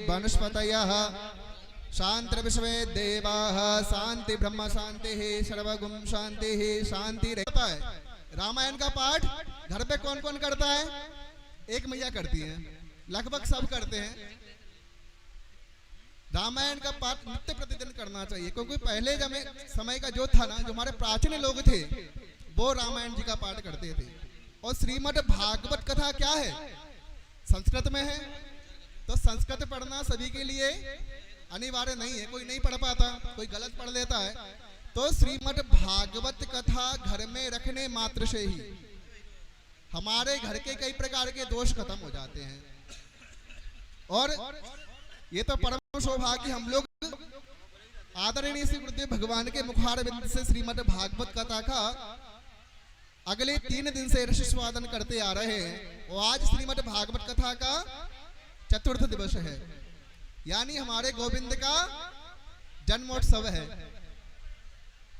वनस्पतयः शांतिर्विश्वे देवाः शांति ब्रह्म शांति सर्वगुण शांति शांति रहता है। रामायण का पाठ घर पे कौन कौन करता है? एक मैया करती है, लगभग सब करते हैं। रामायण का पाठ नित्य प्रतिदिन करना चाहिए, क्योंकि पहले समय का जो था ना, जो हमारे प्राचीन लोग थे वो रामायण जी का पाठ करते थे। और श्रीमद् भागवत कथा क्या है? संस्कृत में है, तो संस्कृत पढ़ना सभी के लिए अनिवार्य नहीं है। कोई नहीं पढ़ पाता, कोई गलत पढ़ लेता है। तो श्रीमद् भागवत कथा घर में रखने मात्र से ही हमारे घर के कई प्रकार के दोष खत्म हो जाते हैं। और ये तो परम सौभाग्य हम लोग आदरणीय श्री गुरुदेव भगवान के मुखारविंद से श्रीमद् भागवत कथा का अगले 3 दिन से ऋषिस्वादन करते आ रहे हैं। और आज श्रीमद् भागवत कथा का चतुर्थ दिवस है, यानी हमारे गोविंद का जन्मोत्सव है।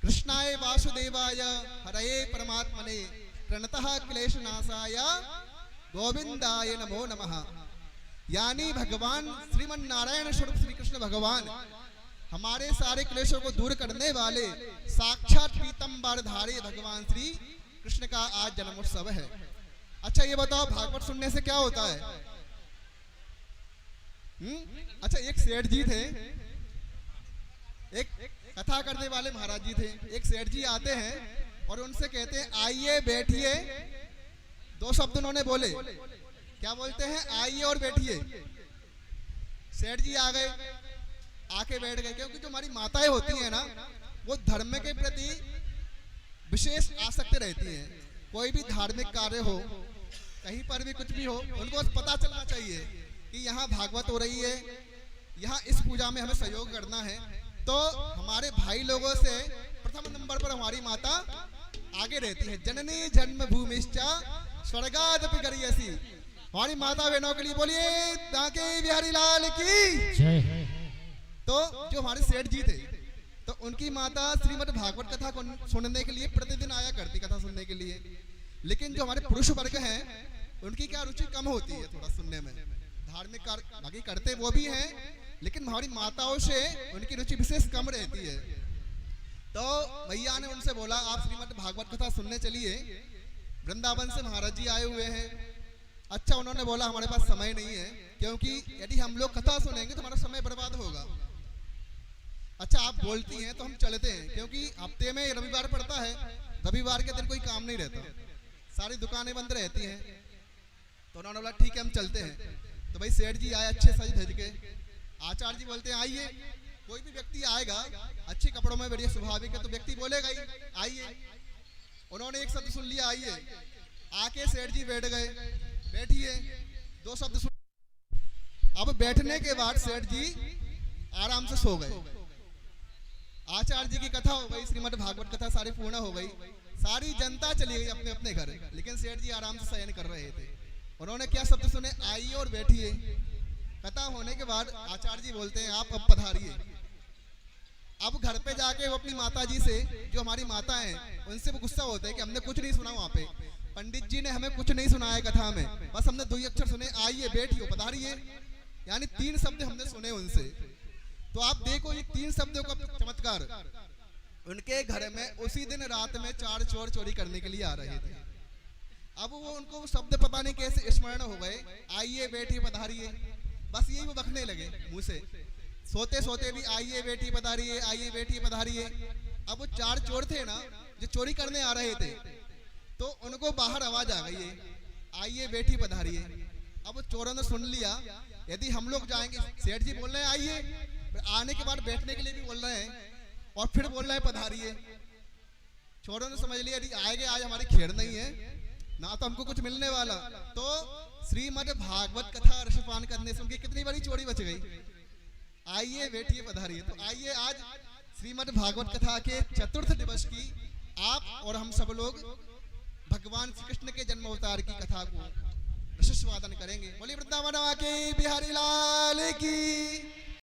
कृष्णाय वासुदेवाय हरये परमात्मने प्रणतः क्लेशनाशाय गोविंदाय नमो नमः। यानी भगवान श्रीमन नारायण स्वरूप श्री कृष्ण भगवान हमारे सारे क्लेशों को दूर करने वाले साक्षात पीतम्बरधारी भगवान श्री कृष्ण का आज जन्मोत्सव है। अच्छा ये बताओ, भागवत सुनने से क्या होता है? अच्छा, एक सेठ जी थे, एक कथा करने वाले महाराज जी थे। एक सेठ जी आते हैं और उनसे कहते हैं आइए बैठिए। 2 शब्द उन्होंने बोले। क्या बोलते हैं? आइए और बैठिए। सेठ जी आ गए, आके बैठ गए। क्योंकि जो हमारी माताएं होती हैं ना, वो धर्म के प्रति विशेष आसक्त रहती हैं। कोई भी धार्मिक कार्य हो, कहीं पर भी कुछ भी हो, उनको पता चलना चाहिए कि यहाँ भागवत हो रही है, यहाँ इस पूजा में हमें सहयोग करना है। तो हमारे भाई लोगों से प्रथम नंबर पर हमारी माता आगे रहती है। जननी जन्म भूमिश्चा स्वर्गादपि गरीयसी। हमारी माता बहनों के लिए बोलिए ताके बिहारी लाल की जय। तो जो हमारे सेठ जी थे, तो उनकी माता श्रीमद् भागवत कथा को सुनने के लिए प्रतिदिन आया करती, कथा सुनने के लिए। लेकिन जो हमारे पुरुष वर्ग हैं, उनकी क्या रुचि कम होती है थोड़ा सुनने में। धार्मिक कार्य बाकी करते वो भी हैं, लेकिन हमारी माताओं से उनकी रुचि विशेष कम रहती है। तो भैया ने उनसे बोला आप श्रीमद् भागवत कथा सुनने चलिए। वृंदावन से महाराज जी आए हुए हैं। अच्छा, उन्होंने बोला हमारे पास समय नहीं है, क्योंकि यदि हम लोग कथा सुनेंगे तो हमारा समय बर्बाद होगा। अच्छा, आप बोलती हैं तो हम चलते हैं, क्योंकि हफ्ते में रविवार पड़ता है, रविवार के दिन कोई काम नहीं रहता, सारी दुकानें बंद रहती हैं। तो उन्होंने बोला ठीक है हम चलते हैं। तो भाई सेठ जी आए अच्छे सज धज के। आचार्य जी बोलते हैं आइए। कोई भी व्यक्ति आएगा अच्छे कपड़ों में, बढ़िया स्वाभाविक है, तो व्यक्ति बोलेगा ही आइए। उन्होंने एक शब्द सुन लिया आइए, आके सेठ जी बैठ गए। बैठिए, 2 शब्द सुन। अब बैठने के बाद सेठ जी आराम से सो गए। आचार्य जी की कथा हो गई, श्रीमद् भागवत कथा सारी पूर्ण हो गई, सारी जनता चली गई अपने अपने घर, लेकिन सेठ जी आराम से शयन कर रहे थे। उन्होंने क्या शब्द सुने? आइए और बैठिए। कथा होने के बाद आचार्य जी बोलते हैं आप अब पधारिए। अब घर पे जाके वो अपनी माता जी से, जो हमारी माता हैं, उनसे वो गुस्सा होते हैं कि हमने कुछ नहीं सुना वहाँ पे, पंडित जी ने हमें कुछ नहीं सुनाया कथा में, बस हमने 2 ही अक्षर सुने, आइए बैठिए पधारिए। यानी 3 शब्द हमने सुने उनसे। तो आप देखो ये 3 शब्दों का चमत्कार। उनके घर में उसी दिन रात में 4 चोर चोरी करने के लिए आ रहे थे। अब वो उनको शब्द पता नहीं कैसे स्मरण हो गए, आइए बैठिए पधारिए, बस यही वो बकने लगे मुंह से। सोते सोते भी आइए बैठिए पधारिए, आइए बैठिए पधारिए। अब वो 4 चोर थे ना, जो चोरी करने आ रहे थे, तो उनको बाहर आवाज आ गई है आइए बैठिए पधारिए। अब वो चोरों ने सुन लिया, यदि हम लोग जाएंगे, सेठ जी बोल रहे हैं आइए, आने के बाद बैठने के लिए भी बोल रहे हैं और फिर बोल रहे हैं पधारिए। चोरों ने समझ लिया यदि आएंगे आज हमारी खेड़ नहीं है ना, तो हमको कुछ मिलने वाला। तो श्रीमद् भागवत कथा रसपान करने से उनकी कितनी बड़ी चोरी बच गई। आइए बैठिए पधारिए। तो आइए आज श्रीमद् भागवत कथा के चतुर्थ दिवस की आप और हम सब लोग भगवान श्री कृष्ण के जन्म अवतार की कथा को रसस्वादन करेंगे। बोलिए वृंदावन के बिहारी लाल की।